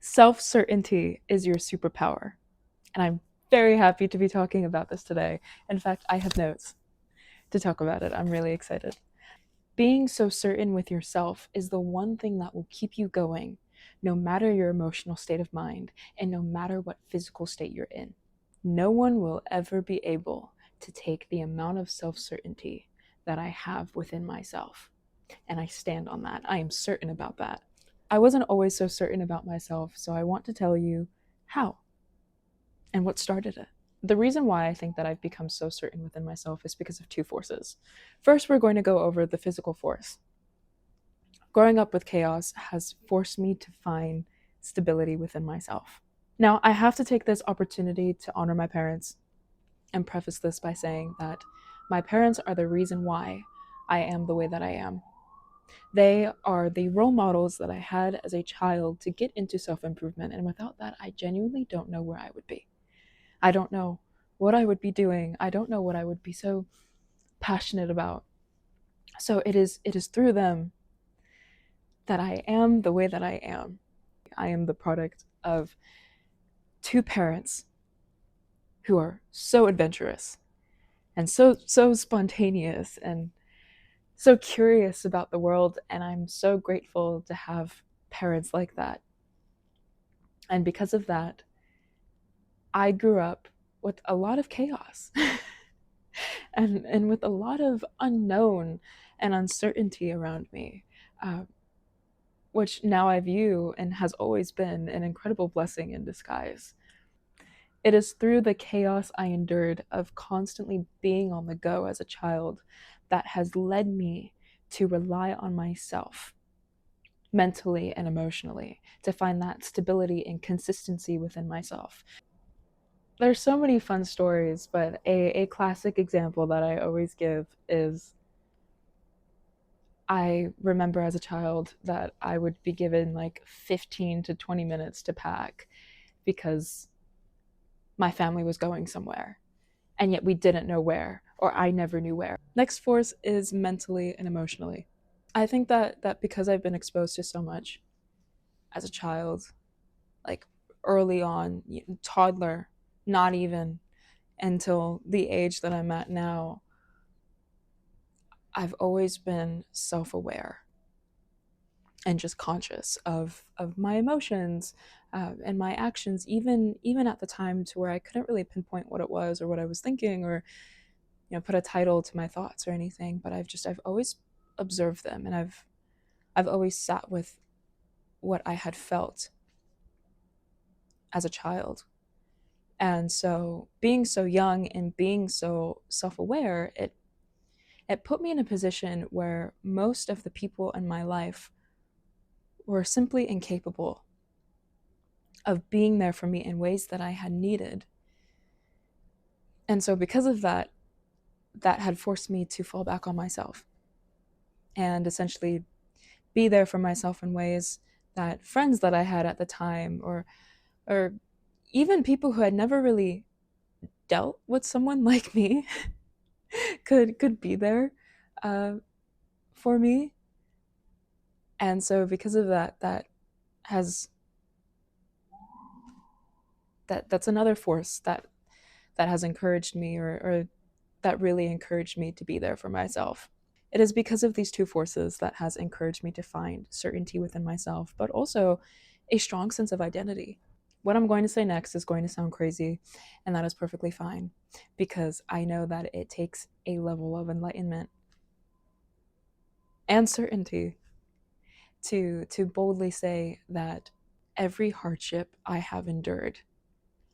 Self-certainty is your superpower, and I'm very happy to be talking about this today. In fact, I have notes to talk about it. I'm really excited. Being so certain with yourself is the one thing that will keep you going, no matter your emotional state of mind and no matter what physical state you're in. No one will ever be able to take the amount of self-certainty that I have within myself. And I stand on that. I am certain about that. I wasn't always so certain about myself, so I want to tell you how and what started it. The reason why I think that I've become so certain within myself is because of two forces. First, we're going to go over the physical force. Growing up with chaos has forced me to find stability within myself. Now, I have to take this opportunity to honor my parents and preface this by saying that my parents are the reason why I am the way that I am. They are the role models that I had as a child to get into self-improvement, and without that, I genuinely don't know where I would be. I don't know what I would be doing. I don't know what I would be so passionate about. So it is through them that I am the way that I am. I am the product of two parents who are so adventurous and so spontaneous and so curious about the world, and I'm so grateful to have parents like that. And because of that, I grew up with a lot of chaos and with a lot of unknown and uncertainty around me, uh, which now I view and has always been an incredible blessing in disguise. It is through the chaos I endured of constantly being on the go as a child that has led me to rely on myself mentally and emotionally to find that stability and consistency within myself. There's so many fun stories, but a classic example that I always give is I remember as a child that I would be given like 15 to 20 minutes to pack because my family was going somewhere, and yet we didn't know where, or I never knew where. Next force is mentally and emotionally. I think that because I've been exposed to so much as a child, like early on, toddler, not even until the age that I'm at now, I've always been self-aware and just conscious of my emotions and my actions, even at the time to where I couldn't really pinpoint what it was or what I was thinking, or put a title to my thoughts or anything. But I've always observed them, and I've always sat with what I had felt as a child. And so being so young and being so self-aware, it put me in a position where most of the people in my life were simply incapable of being there for me in ways that I had needed. And so because of that, that had forced me to fall back on myself and essentially be there for myself in ways that friends that I had at the time, or even people who had never really dealt with someone like me could be there uh, for me. And so because of that, has that's another force that has encouraged me, or that really encouraged me to be there for myself. It is because of these two forces that has encouraged me to find certainty within myself, but also a strong sense of identity. What I'm going to say next is going to sound crazy, and that is perfectly fine, because I know that it takes a level of enlightenment and certainty to boldly say that every hardship I have endured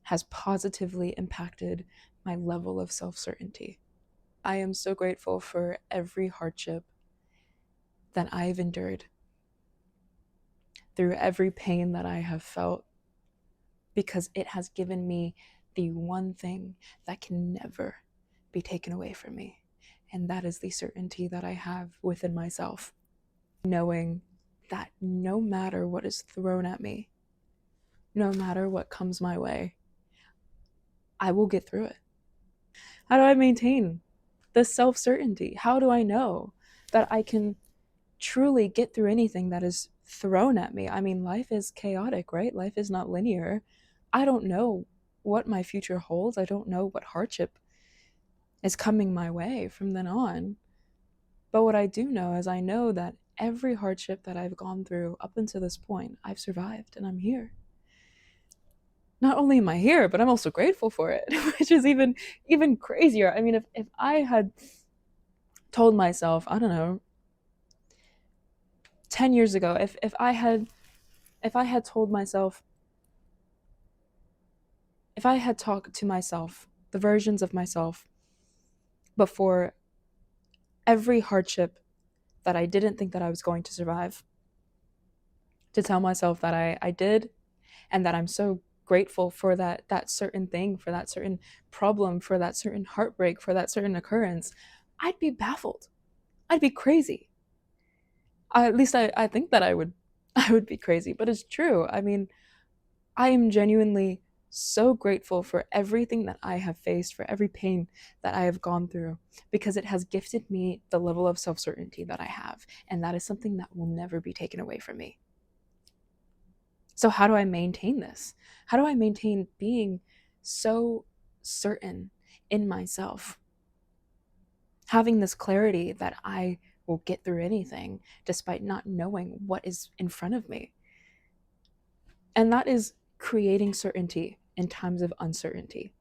has positively impacted my level of self-certainty. I am so grateful for every hardship that I've endured, through every pain that I have felt, because it has given me the one thing that can never be taken away from me, and that is the certainty that I have within myself, knowing that no matter what is thrown at me, no matter what comes my way, I will get through it. How do I maintain this self-certainty? How do I know that I can truly get through anything that is thrown at me. I mean, life is chaotic, right? Life is not linear. I don't know what my future holds. I don't know what hardship is coming my way from then on. But what I do know is I know that every hardship that I've gone through up until this point, I've survived and I'm here. Not only am I here, but I'm also grateful for it, which is even crazier. I mean, if I had told myself, I don't know, 10 years ago, if I had told myself, if I had talked to myself, the versions of myself before every hardship that I didn't think that I was going to survive, to tell myself that I did, and that I'm so grateful for that certain thing, for that certain problem, for that certain heartbreak, for that certain occurrence, I'd be baffled. I'd be crazy. At least I think that I would be crazy, but it's true. I mean, I am genuinely so grateful for everything that I have faced, for every pain that I have gone through, because it has gifted me the level of self-certainty that I have, and that is something that will never be taken away from me. So how do I maintain this? How do I maintain being so certain in myself? Having this clarity that I will get through anything despite not knowing what is in front of me. And that is creating certainty in times of uncertainty.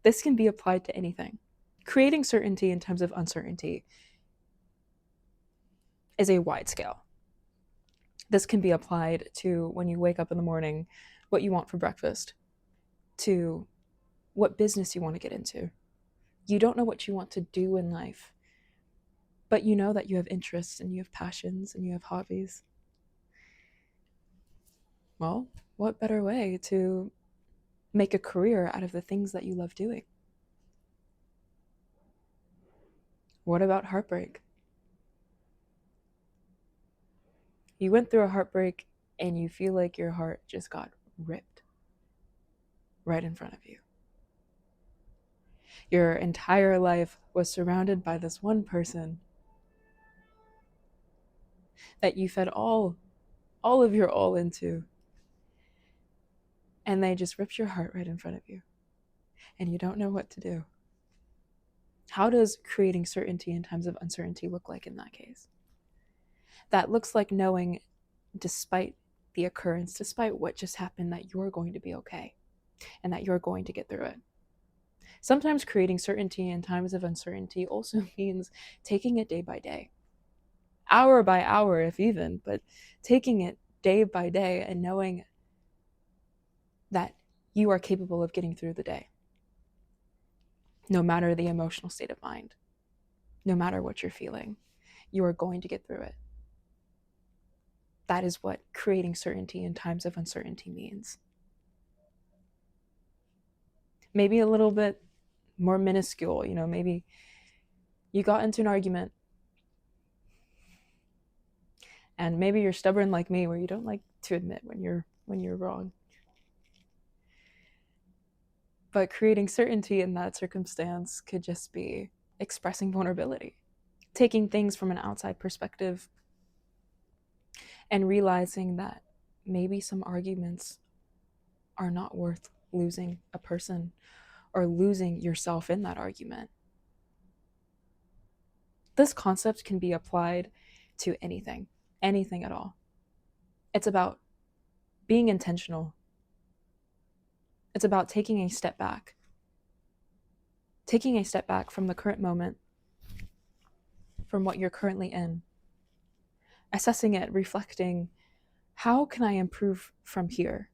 This can be applied to anything. Creating certainty in times of uncertainty is a wide scale. This can be applied to when you wake up in the morning, what you want for breakfast, to what business you want to get into. You don't know what you want to do in life, but you know that you have interests and you have passions and you have hobbies. Well, what better way to make a career out of the things that you love doing? What about heartbreak? You went through a heartbreak and you feel like your heart just got ripped right in front of you. Your entire life was surrounded by this one person that you fed all of your all into, and they just ripped your heart right in front of you, and you don't know what to do. How does creating certainty in times of uncertainty look like in that case? That looks like knowing, despite the occurrence, despite what just happened, that you're going to be okay and that you're going to get through it. Sometimes creating certainty in times of uncertainty also means taking it day by day, hour by hour, if even, but taking it day by day and knowing that you are capable of getting through the day, no matter the emotional state of mind, no matter what you're feeling, you are going to get through it. That is what creating certainty in times of uncertainty means. Maybe a little bit more minuscule, maybe you got into an argument and maybe you're stubborn like me where you don't like to admit when you're wrong. But creating certainty in that circumstance could just be expressing vulnerability, taking things from an outside perspective and realizing that maybe some arguments are not worth losing a person or losing yourself in that argument. This concept can be applied to anything at all. It's about being intentional. It's about taking a step back from the current moment, from what you're currently in, assessing it, reflecting, how can I improve from here?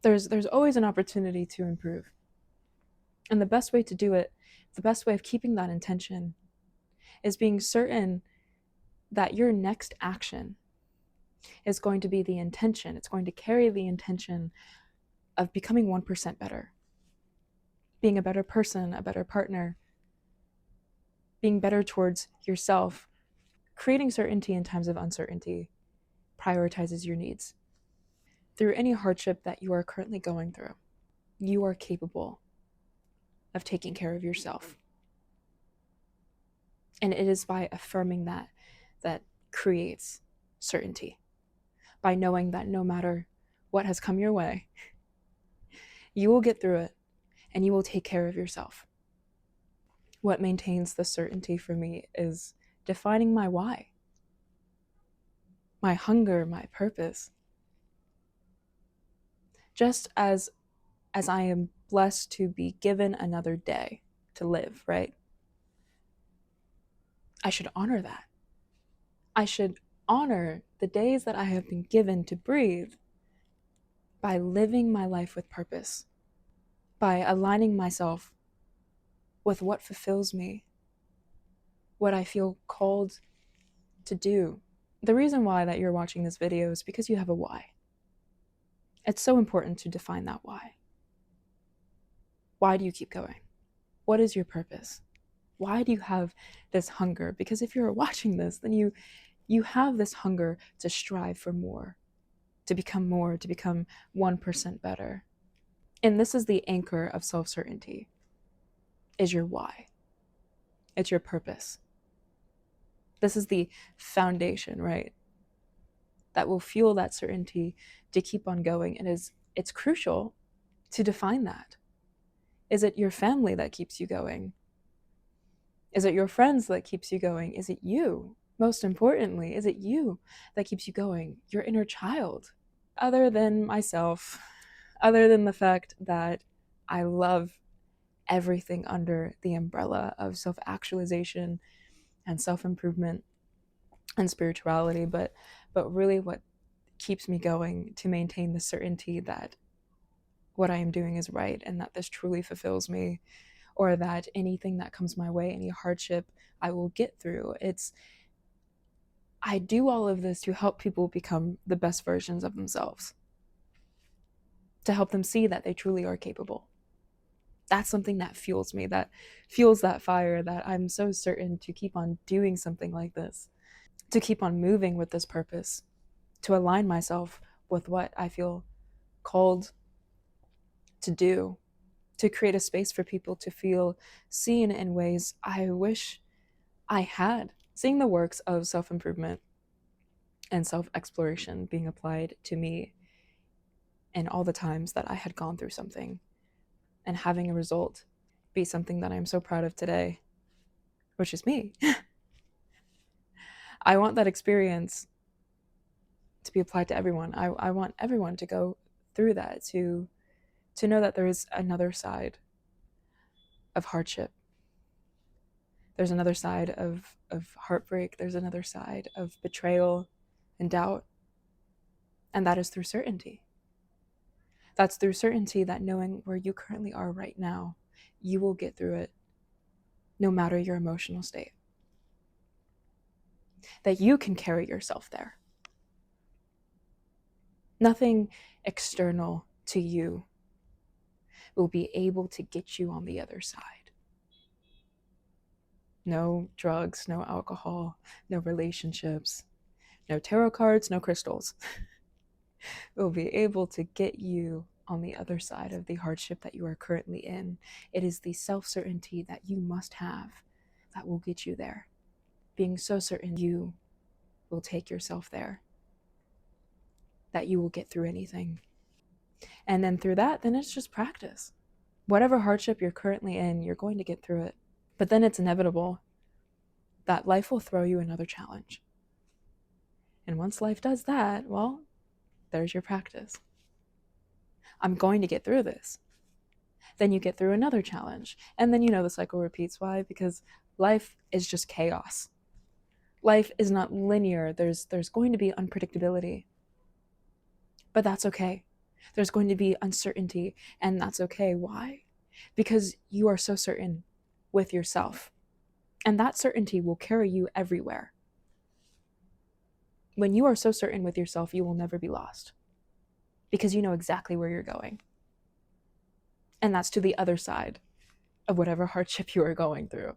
There's always an opportunity to improve. And the best way to do it, the best way of keeping that intention, is being certain that your next action is going to be the intention. It's going to carry the intention of becoming 1% better, being a better person, a better partner, being better towards yourself. Creating certainty in times of uncertainty prioritizes your needs. Through any hardship that you are currently going through, you are capable of taking care of yourself. And it is by affirming that creates certainty. by knowing that no matter what has come your way, you will get through it and you will take care of yourself. What maintains the certainty for me is defining my why, my hunger, my purpose. Just as I am blessed to be given another day to live, right? I should honor that. I should honor the days that I have been given to breathe by living my life with purpose, by aligning myself with what fulfills me, what I feel called to do. The reason why that you're watching this video is because you have a why. It's so important to define that why. Why do you keep going? What is your purpose? Why do you have this hunger? Because if you're watching this, then you have this hunger to strive for more, to become 1% better. And this is the anchor of self-certainty, is your why. It's your purpose. This is the foundation, right? That will fuel that certainty to keep on going. And it's crucial to define that. Is it your family that keeps you going? Is it your friends that keeps you going? Is it you? Most importantly, is it you that keeps you going? Your inner child. Other than myself, other than the fact that I love everything under the umbrella of self-actualization and self-improvement and spirituality, but really what keeps me going to maintain the certainty that what I am doing is right and that this truly fulfills me, or that anything that comes my way, any hardship, I will get through. I do all of this to help people become the best versions of themselves, to help them see that they truly are capable. That's something that fuels me, that fuels that fire, that I'm so certain to keep on doing something like this, to keep on moving with this purpose, to align myself with what I feel called to do, to create a space for people to feel seen in ways I wish I had. Seeing the works of self-improvement and self-exploration being applied to me and all the times that I had gone through something, and having a result be something that I'm so proud of today, which is me. I want that experience to be applied to everyone. I want everyone to go through that, to know that there is another side of hardship. There's another side of heartbreak. There's another side of betrayal and doubt. And that is through certainty. That's through certainty that knowing where you currently are right now, you will get through it no matter your emotional state. That you can carry yourself there. Nothing external to you will be able to get you on the other side. No drugs, no alcohol, no relationships, no tarot cards, no crystals will be able to get you on the other side of the hardship that you are currently in. It is the self-certainty that you must have that will get you there. Being so certain you will take yourself there, that you will get through anything. And then through that, then it's just practice. Whatever hardship you're currently in, you're going to get through it. But then it's inevitable that life will throw you another challenge. And once life does that, well, there's your practice. I'm going to get through this. Then you get through another challenge. And then the cycle repeats. Why? Because life is just chaos. Life is not linear. There's going to be unpredictability. But that's okay. There's going to be uncertainty, and that's okay. Why? Because you are so certain with yourself. And that certainty will carry you everywhere. When you are so certain with yourself, you will never be lost. Because you know exactly where you're going. And that's to the other side of whatever hardship you are going through.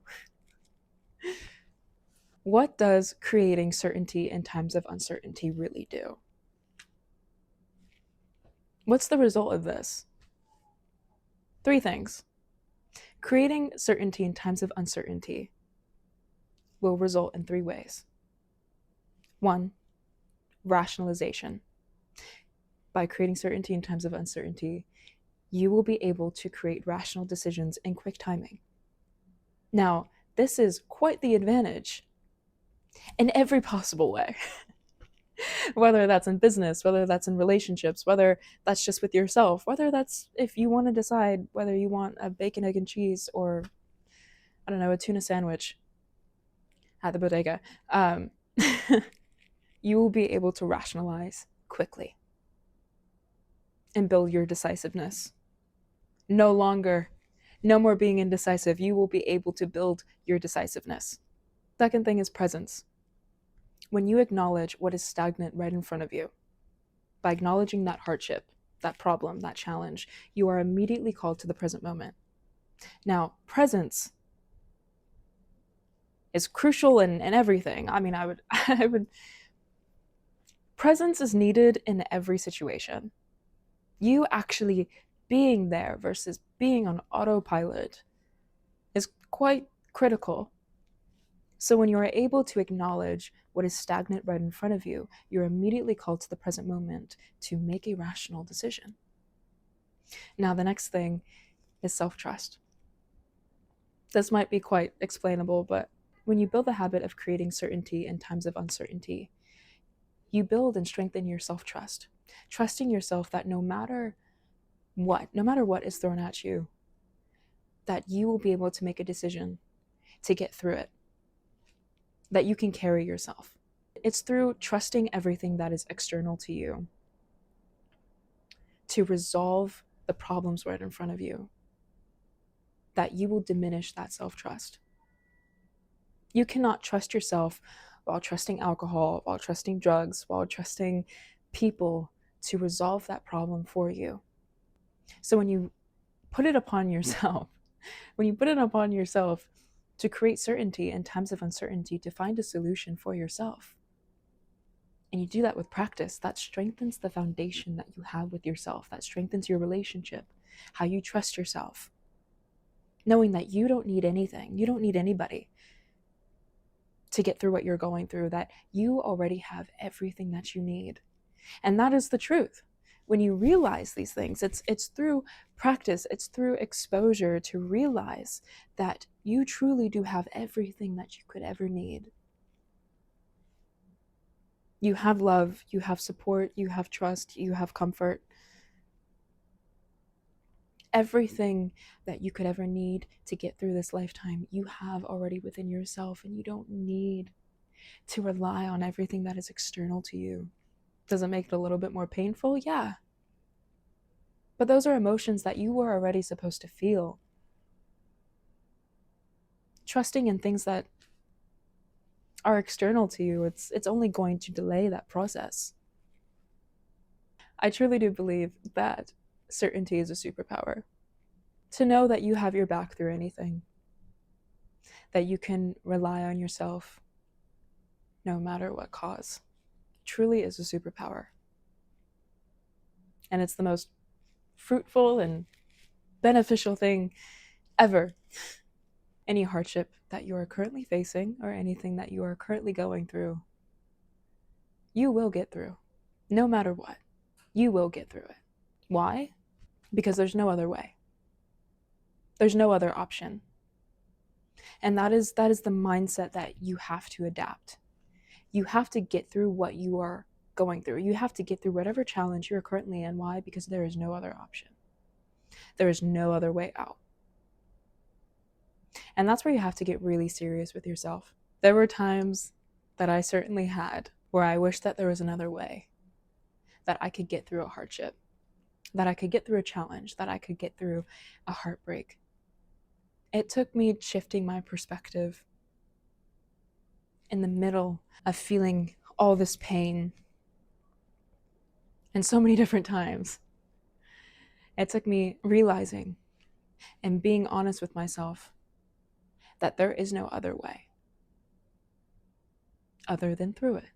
What does creating certainty in times of uncertainty really do? What's the result of this? 3 things. Creating certainty in times of uncertainty will result in 3 ways. 1, rationalization. By creating certainty in times of uncertainty, you will be able to create rational decisions in quick timing. Now, this is quite the advantage in every possible way. Whether that's in business, whether that's in relationships, whether that's just with yourself, whether that's if you want to decide whether you want a bacon, egg, and cheese or, I don't know, a tuna sandwich at the bodega, um, you will be able to rationalize quickly and build your decisiveness. No more being indecisive. You will be able to build your decisiveness. Second thing is presence. When you acknowledge what is stagnant right in front of you, by acknowledging that hardship, that problem, that challenge, you are immediately called to the present moment. Now, presence is crucial in everything. I mean, I would, presence is needed in every situation. You actually being there versus being on autopilot is quite critical. So when you are able to acknowledge what is stagnant right in front of you, you're immediately called to the present moment to make a rational decision. Now, the next thing is self-trust. This might be quite explainable, but when you build the habit of creating certainty in times of uncertainty, you build and strengthen your self-trust, trusting yourself that no matter what is thrown at you, that you will be able to make a decision to get through it, that you can carry yourself. It's through trusting everything that is external to you to resolve the problems right in front of you that you will diminish that self-trust. You cannot trust yourself while trusting alcohol, while trusting drugs, while trusting people to resolve that problem for you. So when you put it upon yourself, to create certainty in times of uncertainty, to find a solution for yourself, and you do that with practice, that strengthens the foundation that you have with yourself, that strengthens your relationship, how you trust yourself, knowing that you don't need anything, you don't need anybody to get through what you're going through, that you already have everything that you need. And that is the truth. When you realize these things, it's through practice, it's through exposure to realize that you truly do have everything that you could ever need. You have love, you have support, you have trust, you have comfort. Everything that you could ever need to get through this lifetime, you have already within yourself, and you don't need to rely on everything that is external to you. Does it make it a little bit more painful? Yeah. But those are emotions that you were already supposed to feel. Trusting in things that are external to you, it's only going to delay that process. I truly do believe that certainty is a superpower. To know that you have your back through anything, that you can rely on yourself no matter what cause, truly is a superpower. And it's the most fruitful and beneficial thing ever. Any hardship that you are currently facing or anything that you are currently going through, you will get through. No matter what, you will get through it. Why? Because there's no other way. There's no other option. And that is the mindset that you have to adapt. You have to get through what you are going through. You have to get through whatever challenge you're currently in. Why? Because there is no other option. There is no other way out. And that's where you have to get really serious with yourself. There were times that I certainly had where I wished that there was another way, that I could get through a hardship, that I could get through a challenge, that I could get through a heartbreak. It took me shifting my perspective in the middle of feeling all this pain and so many different times. It took me realizing and being honest with myself that there is no other way other than through it.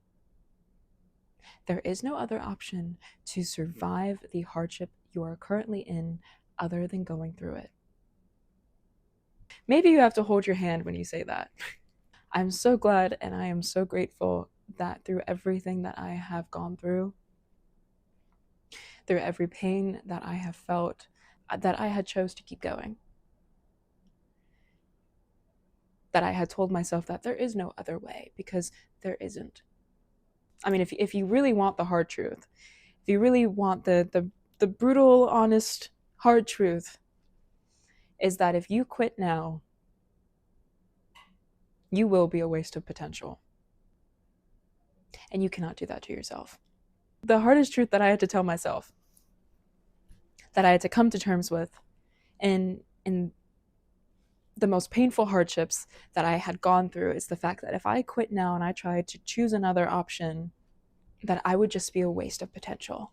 There is no other option to survive the hardship you are currently in other than going through it. Maybe you have to hold your hand when you say that. I'm so glad and I am so grateful that through everything that I have gone through, through every pain that I have felt, that I had chose to keep going. That I had told myself that there is no other way, because there isn't. I mean, if you really want the hard truth, if you really want the brutal, honest, hard truth, is that if you quit now, you will be a waste of potential. And you cannot do that to yourself. The hardest truth that I had to tell myself, that I had to come to terms with, in the most painful hardships that I had gone through, is the fact that if I quit now and I tried to choose another option, that I would just be a waste of potential.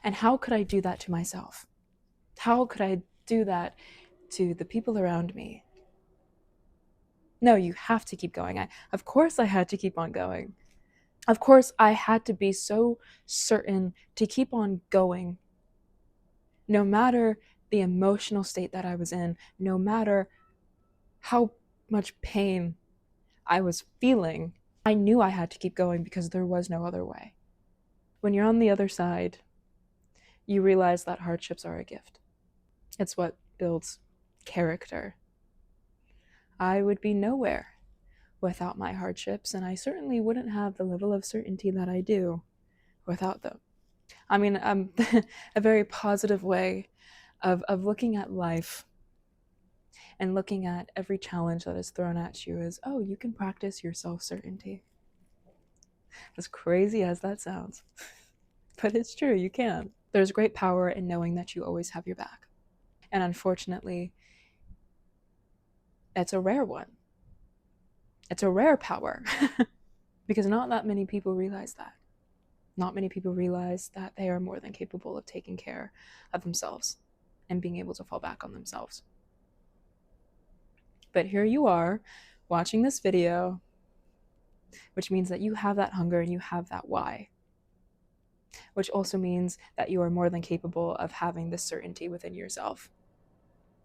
And how could I do that to myself? How could I do that to the people around me? No, you have to keep going. Of course I had to keep on going. Of course I had to be so certain to keep on going, no matter the emotional state that I was in, no matter how much pain I was feeling. I knew I had to keep going because there was no other way. When you're on the other side, you realize that hardships are a gift. It's what builds character. I would be nowhere without my hardships, and I certainly wouldn't have the level of certainty that I do without them. I mean, a very positive way of looking at life and looking at every challenge that is thrown at you is, oh, you can practice your self-certainty. As crazy as that sounds, but it's true, you can. There's great power in knowing that you always have your back. And unfortunately, it's a rare one. It's a rare power because not that many people realize that. Not many people realize that they are more than capable of taking care of themselves and being able to fall back on themselves. But here you are watching this video, which means that you have that hunger and you have that why, which also means that you are more than capable of having this certainty within yourself,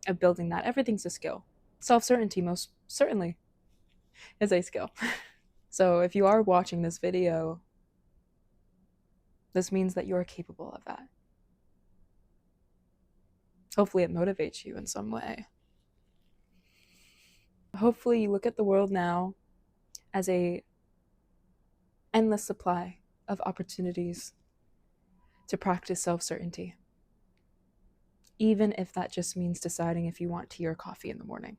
of building that. Everything's a skill. Self-certainty most certainly is a skill. So if you are watching this video, this means that you're capable of that. Hopefully it motivates you in some way. Hopefully you look at the world now as a endless supply of opportunities to practice self-certainty, even if that just means deciding if you want tea or coffee in the morning.